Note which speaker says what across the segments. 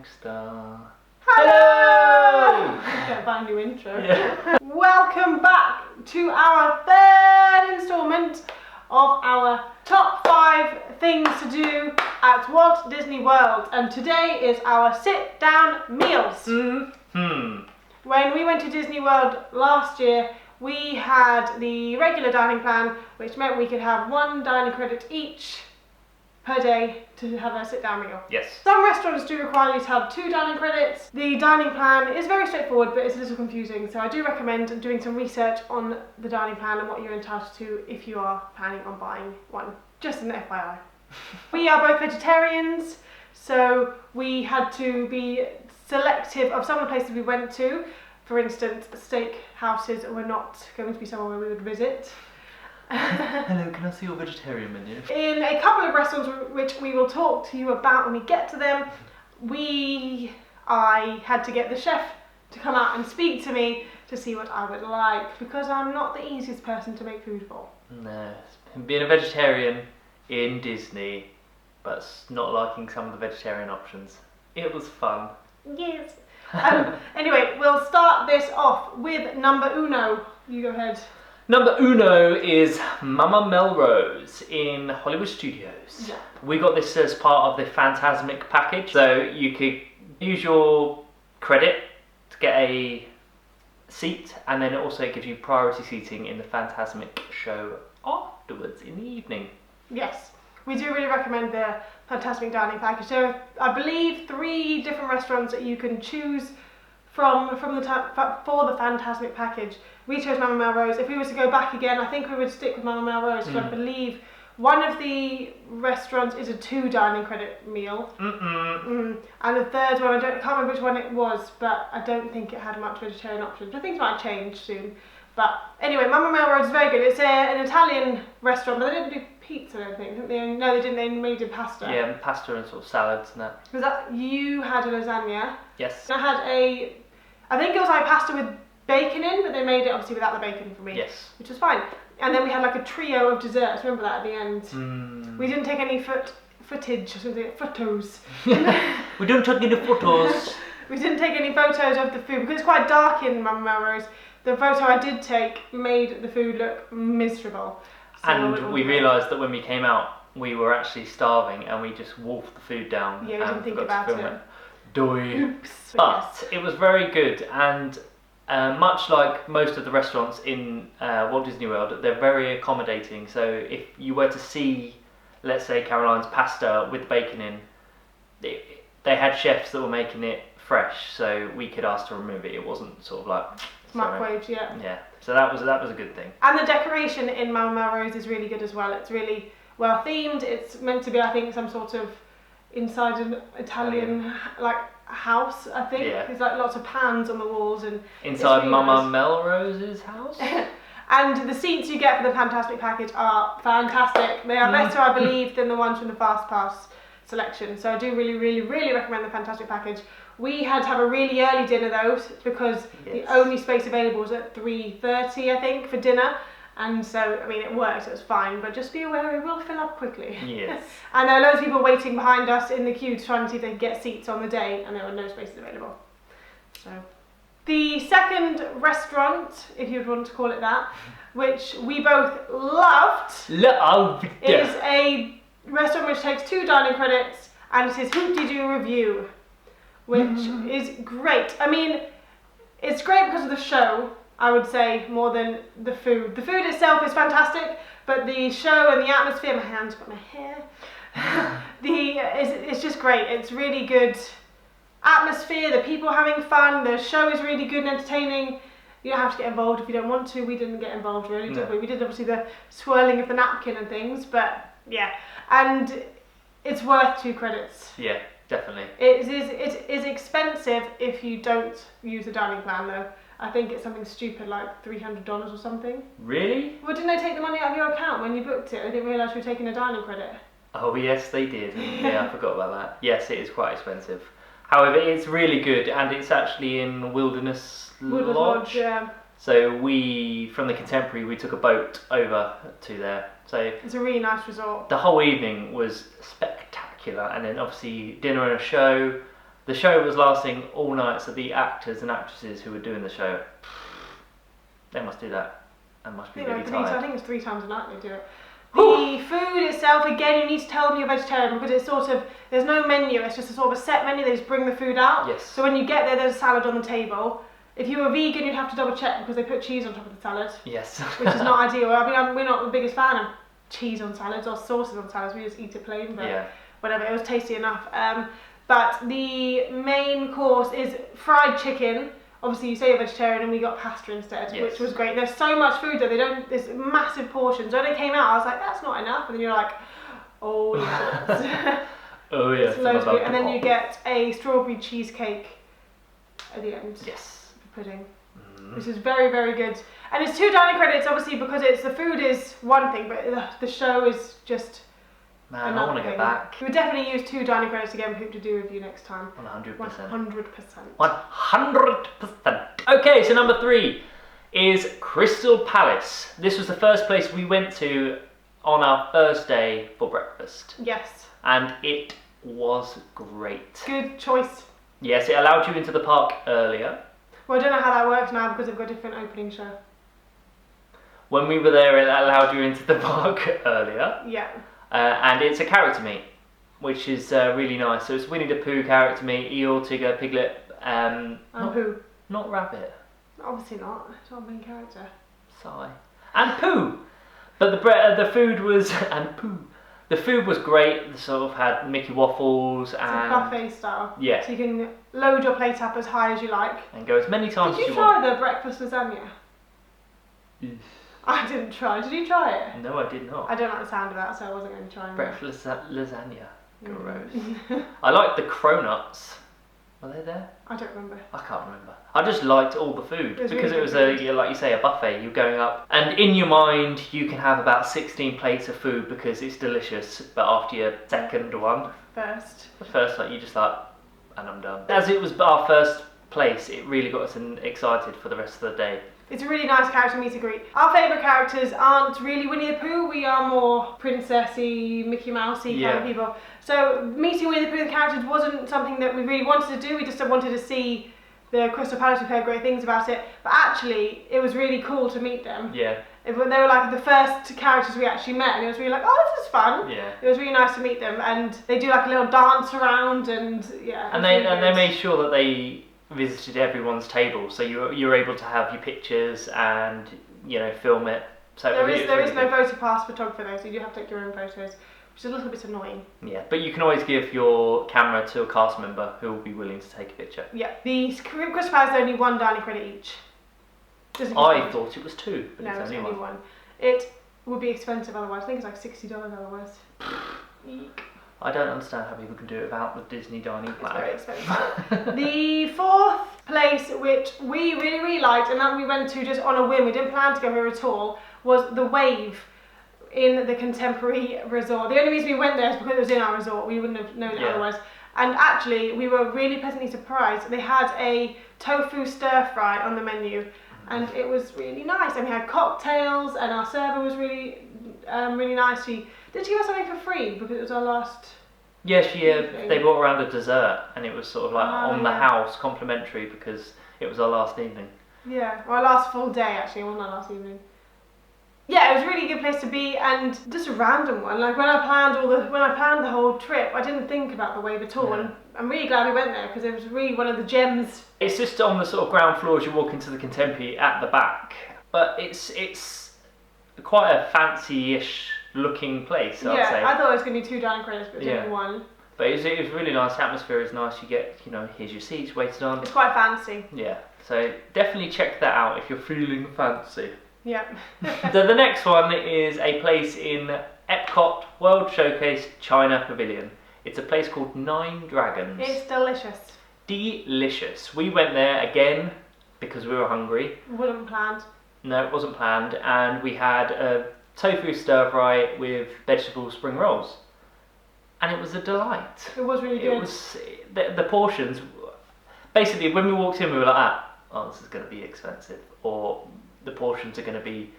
Speaker 1: gangster.
Speaker 2: Hello! I'm going to find a new intro.
Speaker 1: Yeah.
Speaker 2: Welcome back to our third instalment of our top 5 things to do at Walt Disney World, and today is our sit-down meals. When we went to Disney World last year, we had the regular dining plan, which meant we could have 1 dining credit each per day to have a sit-down meal.
Speaker 1: Yes.
Speaker 2: Some restaurants do require you to have 2 dining credits. The dining plan is very straightforward, but it's a little confusing, so I do recommend doing some research on the dining plan and what you're entitled to if you are planning on buying one. Just an FYI. We are both vegetarians, so we had to be selective of some of the places we went to. For instance, steak houses were not going to be somewhere we would visit.
Speaker 1: Hello, can I see your vegetarian menu?
Speaker 2: In a couple of restaurants which we will talk to you about when we get to them, I had to get the chef to come out and speak to me to see what I would like, because I'm not the easiest person to make food for. No,
Speaker 1: being a vegetarian in Disney, but not liking some of the vegetarian options. It was fun.
Speaker 2: Yes. Anyway, we'll start this off with number uno. You go ahead.
Speaker 1: Number uno is Mama Melrose in Hollywood Studios.
Speaker 2: Yeah.
Speaker 1: We got this as part of the Fantasmic package, so you could use your credit to get a seat, and then it also gives you priority seating in the Fantasmic show afterwards in the evening.
Speaker 2: Yes, we do really recommend the Fantasmic dining package. There are, I believe, 3 different restaurants that you can choose for the Fantasmic package. We chose Mama Melrose. If we were to go back again, I think we would stick with Mama Melrose, because I believe one of the restaurants is a 2 dining credit meal. And the third one, I can't remember which one it was, but I don't think it had much vegetarian options. I think it might change soon. But anyway, Mama Melrose is very good. It's an Italian restaurant, but they didn't do pizza, I don't think. No, they didn't. They made pasta.
Speaker 1: Yeah, pasta and sort of salads and that.
Speaker 2: Was that, you had a lasagna?
Speaker 1: Yes.
Speaker 2: I had I think it was like pasta with bacon in, but they made it obviously without the bacon for me.
Speaker 1: Yes.
Speaker 2: Which was fine. And then we had like a trio of desserts. Remember that at the end? We didn't take any footage or something. Photos.
Speaker 1: We don't take any photos.
Speaker 2: We didn't take any photos of the food because it's quite dark in Mama Melrose. The photo I did take made the food look miserable. So
Speaker 1: and we realised that when we came out, we were actually starving, and we just wolfed the food down.
Speaker 2: Yeah, we didn't think about it.
Speaker 1: Oops. But it was very good, and much like most of the restaurants in Walt Disney World, they're very accommodating. So if you were to see, let's say, Caroline's pasta with bacon in, they had chefs that were making it fresh, so we could ask to remove it. It wasn't sort of like
Speaker 2: microwaved, yeah.
Speaker 1: Yeah. So that was a good thing.
Speaker 2: And the decoration in Mama Melrose is really good as well. It's really well themed. It's meant to be, I think, some sort of inside an Italian like house, I think.
Speaker 1: Yeah.
Speaker 2: There's like lots of pans on the walls and
Speaker 1: inside
Speaker 2: really
Speaker 1: Mama
Speaker 2: nice.
Speaker 1: Melrose's house.
Speaker 2: And the seats you get for the Fantasmic package are fantastic. They are better, I believe, than the ones from the Fast Pass selection. So I do really, really, really recommend the Fantasmic package. We had to have a really early dinner though, because the only space available was at 3:30, I think, for dinner. And so, I mean, it worked, it was fine, but just be aware it will fill up quickly.
Speaker 1: Yes.
Speaker 2: And there are loads of people waiting behind us in the queue trying to see if they could get seats on the day, and there were no spaces available. So, the second restaurant, if you'd want to call it that, which we both loved, is a restaurant which takes 2 dining credits, and it is Hoop-de-Doo Review, which is great. I mean, it's great because of the show, I would say, more than the food. The food itself is fantastic, but the show and the atmosphere, my hands got my hair, it's just great. It's really good atmosphere, the people having fun, the show is really good and entertaining. You don't have to get involved if you don't want to. We didn't get involved really, did we? We did obviously the swirling of the napkin and things, but yeah. And it's worth 2 credits.
Speaker 1: Yeah, definitely.
Speaker 2: It is expensive if you don't use the dining plan though. I think it's something stupid like $300 or something.
Speaker 1: Really?
Speaker 2: Well, didn't they take the money out of your account when you booked it? I didn't realise you were taking a dining credit.
Speaker 1: Oh yes, they did. Yeah, I forgot about that. Yes, it is quite expensive. However, it's really good, and it's actually in Wilderness Lodge.
Speaker 2: Yeah.
Speaker 1: So from the Contemporary, we took a boat over to there. So
Speaker 2: it's a really nice resort.
Speaker 1: The whole evening was spectacular, and then obviously dinner and a show. The show was lasting all night, so the actors and actresses who were doing the show, they must do that. That must be really tired.
Speaker 2: I think it's 3 times a night they do it. The food itself, again, you need to tell them you're vegetarian because it's sort of, there's no menu, it's just a sort of a set menu, they just bring the food out.
Speaker 1: Yes.
Speaker 2: So when you get there, there's a salad on the table. If you were vegan, you'd have to double check because they put cheese on top of the salad.
Speaker 1: Yes.
Speaker 2: Which is not ideal. I mean, we're not the biggest fan of cheese on salads or sauces on salads, we just eat it plain, but whatever, it was tasty enough. But the main course is fried chicken. Obviously, you say you're vegetarian, and we got pasta instead, which was great. There's so much food though. There's massive portions. When it came out, I was like, that's not enough. And then you're like, oh yes.
Speaker 1: Oh yes.
Speaker 2: And then you get a strawberry cheesecake at the end.
Speaker 1: Yes.
Speaker 2: Pudding. Which is very, very good. And it's 2 dining credits, obviously, because the food is one thing, but the show is just.
Speaker 1: Man, I want to go back.
Speaker 2: We would definitely use 2 dining credits again for Hoop to Do with you next time.
Speaker 1: 100%.
Speaker 2: 100%.
Speaker 1: 100%. Okay, so number 3 is Crystal Palace. This was the first place we went to on our first day for breakfast.
Speaker 2: Yes.
Speaker 1: And it was great.
Speaker 2: Good choice.
Speaker 1: Yes, it allowed you into the park earlier.
Speaker 2: Well, I don't know how that works now because they've got a different opening show.
Speaker 1: When we were there, it allowed you into the park earlier.
Speaker 2: Yeah.
Speaker 1: And it's a character meet, which is really nice. So it's Winnie the Pooh character meet, Eeyore, Tigger, Piglet,
Speaker 2: and Pooh.
Speaker 1: Not Rabbit.
Speaker 2: Obviously not. It's not a main character.
Speaker 1: Sigh. And Pooh. But the food was and Pooh. The food was great. They sort of had Mickey waffles and
Speaker 2: it's a buffet style.
Speaker 1: Yeah.
Speaker 2: So you can load your plate up as high as you like.
Speaker 1: And go as many times as you
Speaker 2: want. Did you try the breakfast lasagna? I didn't try. Did you try it?
Speaker 1: No, I did not.
Speaker 2: I don't like the sound of that, so I wasn't going to try it.
Speaker 1: Breakfast lasagna. Gross. I liked the cronuts. Were they there?
Speaker 2: I don't remember.
Speaker 1: I can't remember. I just liked all the food because
Speaker 2: really
Speaker 1: it was like you say, a buffet. You're going up, and in your mind, you can have about 16 plates of food because it's delicious. But after your second one, the first like you just like, and I'm done. As it was our first place, it really got us excited for the rest of the day.
Speaker 2: It's a really nice character meet and greet. Our favourite characters aren't really Winnie the Pooh. We are more princessy, Mickey Mousey kind of people. So meeting Winnie the Pooh the characters wasn't something that we really wanted to do. We just wanted to see the Crystal Palace. We've heard great things about it. But actually, it was really cool to meet them.
Speaker 1: Yeah.
Speaker 2: They were like the first characters we actually met, and it was really like, oh, this is fun.
Speaker 1: Yeah.
Speaker 2: It was really nice to meet them, and they do like a little dance around, and yeah.
Speaker 1: And they made sure that they visited everyone's table, so you're able to have your pictures and film it. So
Speaker 2: there is no photo pass photographer though, so you do have to take your own photos, which is a little bit annoying.
Speaker 1: Yeah, but you can always give your camera to a cast member who will be willing to take a picture.
Speaker 2: Yeah, the Crystal Palace is only 1 dining credit each.
Speaker 1: I thought it was 2, but
Speaker 2: no,
Speaker 1: it's only 1.
Speaker 2: It would be expensive otherwise. I think it's like $60 otherwise. Eek.
Speaker 1: I don't understand how people can do it without the Disney dining plan.
Speaker 2: It's very expensive. The 4th place, which we really, really liked, and that we went to just on a whim, we didn't plan to go here at all, was the Wave in the Contemporary Resort. The only reason we went there is because it was in our resort. We wouldn't have known it otherwise. And actually, we were really pleasantly surprised. They had a tofu stir fry on the menu, and it was really nice. And we had cocktails, and our server was really, really nice. Did she give us something for free because it was our last?
Speaker 1: Yeah, they brought around a dessert, and it was sort of like on the house, complimentary, because it was our last evening.
Speaker 2: Yeah, or our last full day actually. It wasn't our last evening. Yeah, it was a really good place to be, and just a random one. Like when I planned the whole trip, I didn't think about the Wave at all, and I'm really glad we went there because it was really one of the gems. It's
Speaker 1: just on the sort of ground floor as you walk into the Contemporary at the back, but it's quite a fancy-ish looking place, I'd say.
Speaker 2: I thought it was going to be 2 dining credits, but it's only 1.
Speaker 1: But it was really nice. The atmosphere is nice. You get, here's your seats waited on.
Speaker 2: It's quite fancy.
Speaker 1: Yeah, so definitely check that out if you're feeling fancy.
Speaker 2: Yeah.
Speaker 1: So the next one is a place in Epcot World Showcase China Pavilion. It's a place called 9 Dragons.
Speaker 2: It's delicious.
Speaker 1: Delicious. We went there again because we were hungry.
Speaker 2: Wasn't planned.
Speaker 1: No, it wasn't planned, and we had a tofu stir fry with vegetable spring rolls, and it was a delight.
Speaker 2: It was really good.
Speaker 1: It was the portions. Basically, when we walked in, we were like, "Oh, this is going to be expensive," or the portions are going to be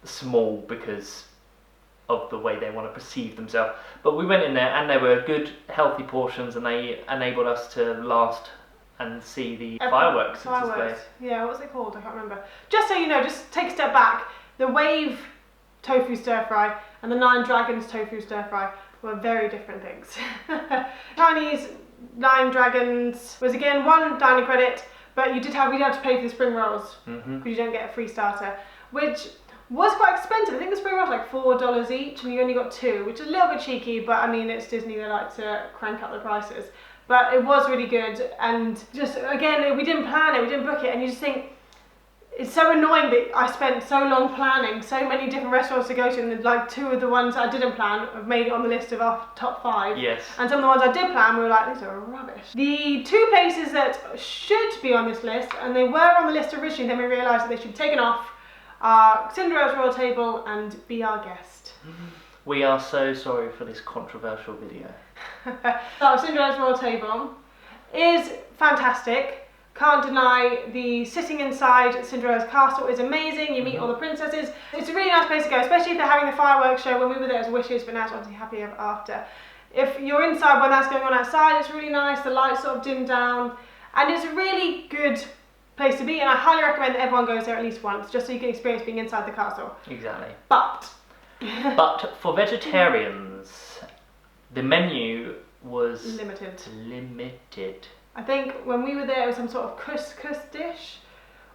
Speaker 1: small because of the way they want to perceive themselves. But we went in there and they were good, healthy portions, and they enabled us to last and see the fireworks display.
Speaker 2: Yeah, what's it called? I can't remember. Just so you know, just take a step back. The Wave tofu stir fry and the Nine Dragons tofu stir fry were very different things. Chinese Nine Dragons was again one dining credit, but we did have to pay for the spring rolls because you don't get a free starter, which was quite expensive. I think the spring rolls were like $4 each, and you only got 2, which is a little bit cheeky. But I mean, it's Disney; they like to crank up the prices. But it was really good, and just again, we didn't plan it, we didn't book it, and you just think it's so annoying that I spent so long planning so many different restaurants to go to, and like 2 of the ones I didn't plan have made it on the list of our top 5.
Speaker 1: Yes. And
Speaker 2: some of the ones I did plan, we were like, these are rubbish. The 2 places that should be on this list, and they were on the list originally, then we realised that they should be taken off, are Cinderella's Royal Table and Be Our Guest.
Speaker 1: We are so sorry for this controversial video.
Speaker 2: So Cinderella's Royal Table is fantastic. Can't deny the sitting inside Cinderella's Castle is amazing. You meet all the princesses. It's a really nice place to go, especially if they're having the fireworks show. When we were there, it was wishes, but now it's obviously happy ever after. If you're inside when that's going on outside, it's really nice. The lights sort of dim down, and it's a really good place to be. And I highly recommend that everyone goes there at least once, just so you can experience being inside the castle.
Speaker 1: Exactly.
Speaker 2: But
Speaker 1: for vegetarians, the menu was
Speaker 2: limited. I think when we were there, it was some sort of couscous dish.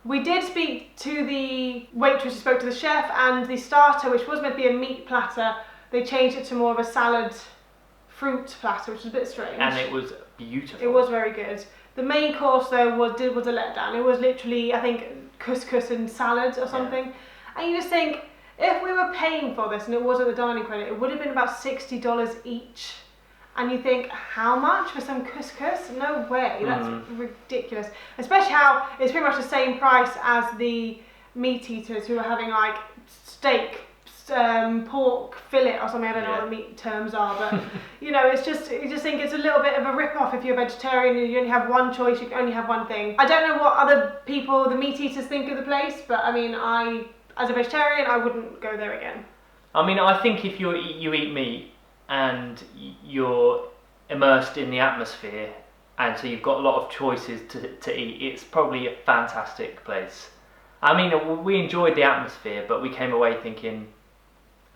Speaker 2: We did speak to the waitress who spoke to the chef, and the starter, which was meant to be a meat platter, they changed it to more of a salad fruit platter, which was a bit strange.
Speaker 1: And it was beautiful.
Speaker 2: It was very good. The main course though was a letdown. It was literally, I think, couscous and salad or something. Yeah. And you just think, if we were paying for this and it wasn't the dining credit, it would have been about $60 each. And you think, how much for some couscous? No way, that's ridiculous. Especially how it's pretty much the same price as the meat eaters who are having like steak, pork fillet or something. I don't know what the meat terms are, but you know, you just think it's a little bit of a rip-off if you're a vegetarian and you only have one choice, you can only have one thing. I don't know what other people, the meat eaters, think of the place, but I mean, as a vegetarian, I wouldn't go there again.
Speaker 1: I mean, I think if you eat meat and you're immersed in the atmosphere, and so you've got a lot of choices to eat, it's probably a fantastic place. I mean, we enjoyed the atmosphere, but we came away thinking,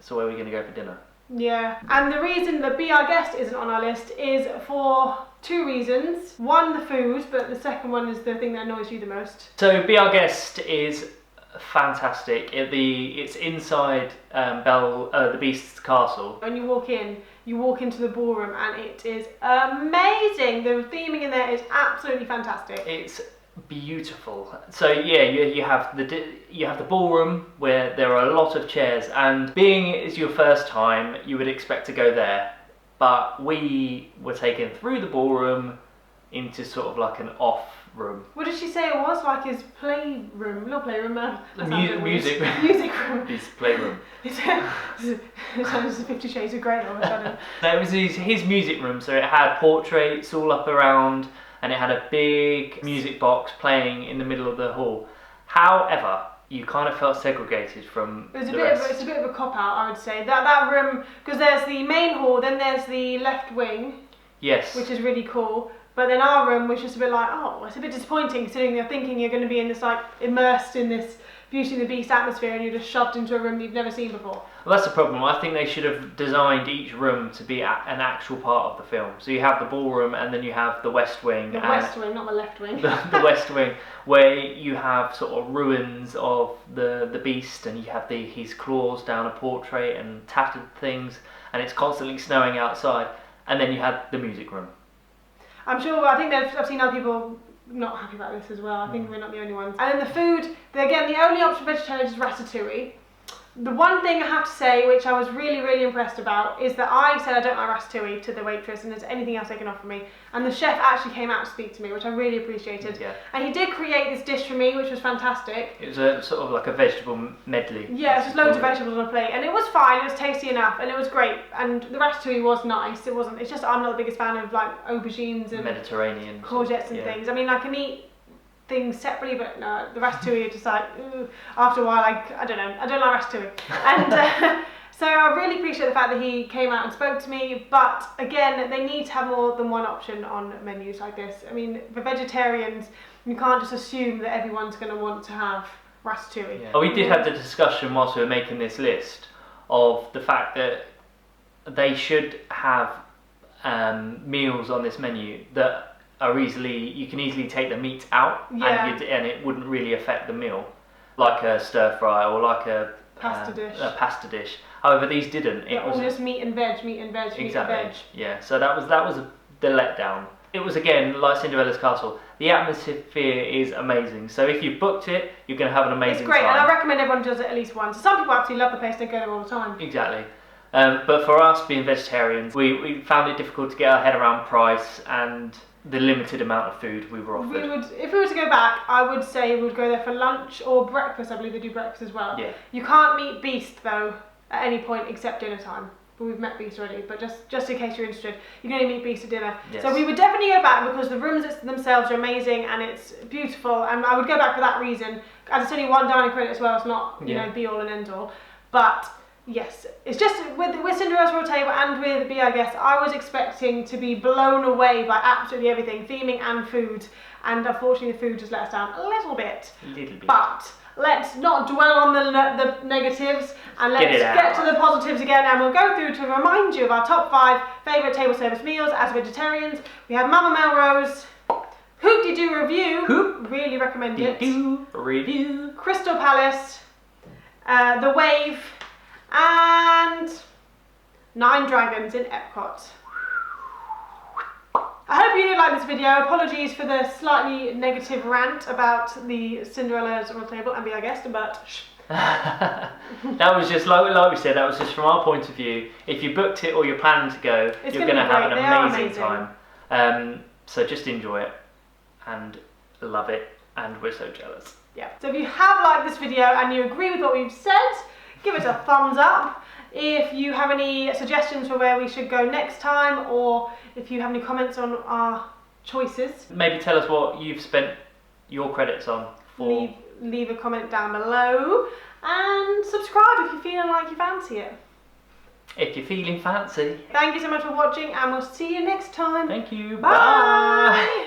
Speaker 1: so where are we going to go for dinner?
Speaker 2: Yeah, and the reason that Be Our Guest isn't on our list is for 2 reasons. One, the food, but the second one is the thing that annoys you the most.
Speaker 1: So Be Our Guest is fantastic. It's inside the Beast's castle.
Speaker 2: When you walk into the ballroom, and it is amazing. The theming in there is absolutely fantastic.
Speaker 1: It's beautiful. So yeah, you have the ballroom where there are a lot of chairs, and being it is your first time, you would expect to go there, but we were taken through the ballroom into sort of like an off room.
Speaker 2: What did she say it was? Like his playroom? Not playroom,
Speaker 1: music
Speaker 2: room.
Speaker 1: His playroom.
Speaker 2: It sounds 50 Shades of Grey all of a sudden.
Speaker 1: No, it was his music room, so it had portraits all up around, and it had a big music box playing in the middle of the hall. However, you kind of felt segregated from
Speaker 2: it's
Speaker 1: the rest.
Speaker 2: It's a bit of a cop-out, I would say. That room, because there's the main hall, then there's the left wing.
Speaker 1: Yes.
Speaker 2: Which is really cool. But then our room was just a bit like, oh, it's a bit disappointing considering you're thinking you're going to be in this, like, immersed in this Beauty and the Beast atmosphere, and you're just shoved into a room you've never seen before.
Speaker 1: Well, that's the problem. I think they should have designed each room to be an actual part of the film. So you have the ballroom, and then you have the West Wing.
Speaker 2: The West Wing, not the left wing.
Speaker 1: The West Wing, where you have sort of ruins of the Beast, and you have his claws down a portrait and tattered things, and it's constantly snowing outside. And then you had the music room.
Speaker 2: I think I've seen other people not happy about this as well. I think we're not the only ones. And then the food, again, the only option for vegetarians is ratatouille. The one thing I have to say, which I was really, really impressed about, is that I said I don't like ratatouille to the waitress, and there's anything else they can offer me. And the chef actually came out to speak to me, which I really appreciated. Yeah. And he did create this dish for me, which was fantastic.
Speaker 1: It was a sort of like a vegetable medley.
Speaker 2: Yeah, it was just loads of vegetables on a plate, and it was fine. It was tasty enough, and it was great. And the ratatouille was nice. It wasn't. It's just I'm not the biggest fan of like aubergines and
Speaker 1: Mediterranean
Speaker 2: courgettes and things. I mean, I can eat things separately, but no, the ratatouille is just like, ooh. After a while, I don't know, I don't like ratatouille. And So I really appreciate the fact that he came out and spoke to me, but again, they need to have more than one option on menus like this. I mean, for vegetarians, you can't just assume that everyone's going to want to have ratatouille.
Speaker 1: Yeah. We did have the discussion whilst we were making this list of the fact that they should have meals on this menu that are you can easily take the meat out, and it wouldn't really affect the meal, like a stir fry or like a pasta dish. However, these didn't.
Speaker 2: It was just meat and veg, meat and veg, meat and veg.
Speaker 1: Yeah. So that was the letdown. It was again like Cinderella's Castle. The atmosphere is amazing. So if you've booked it, you're going to have an amazing time.
Speaker 2: It's great, and I recommend everyone does it at least once. Some people absolutely love the place; they go there all the time.
Speaker 1: Exactly. But for us, being vegetarians, we found it difficult to get our head around price and the limited amount of food we were offered.
Speaker 2: If we were to go back, I would say we would go there for lunch or breakfast. I believe they do breakfast as well.
Speaker 1: Yeah.
Speaker 2: You can't meet Beast though at any point except dinner time. But we've met Beast already. But just in case you're interested, you can only meet Beast at dinner.
Speaker 1: Yes.
Speaker 2: So we would definitely go back because the rooms themselves are amazing and it's beautiful. And I would go back for that reason. As it's only one dining credit as well, it's not be all and end all. But yes, it's just with Cinderella's Royal Table and with Be Our Guest, I was expecting to be blown away by absolutely everything, theming and food, and unfortunately the food just let us down a little bit. But let's not dwell on the negatives and let's get to the positives again, and we'll go through to remind you of our top 5 favourite table service meals as vegetarians. We have Mama Melrose, Hoop-de-Doo Review, really recommend it.
Speaker 1: Review.
Speaker 2: Crystal Palace, The Wave, and 9 Dragons in Epcot. I hope you did like this video. Apologies for the slightly negative rant about the Cinderella's Royal Table and Be Our Guest, but
Speaker 1: that was just like we said, that was just from our point of view. If you booked it or you're planning to go, you're going to have an amazing time. So just enjoy it and love it, and we're so jealous.
Speaker 2: Yeah. So if you have liked this video and you agree with what we've said, give it a thumbs up. If you have any suggestions for where we should go next time, or if you have any comments on our choices,
Speaker 1: maybe tell us what you've spent your credits on.
Speaker 2: Leave a comment down below and subscribe if you're feeling like you fancy it.
Speaker 1: If you're feeling fancy.
Speaker 2: Thank you so much for watching, and we'll see you next time.
Speaker 1: Thank you.
Speaker 2: Bye.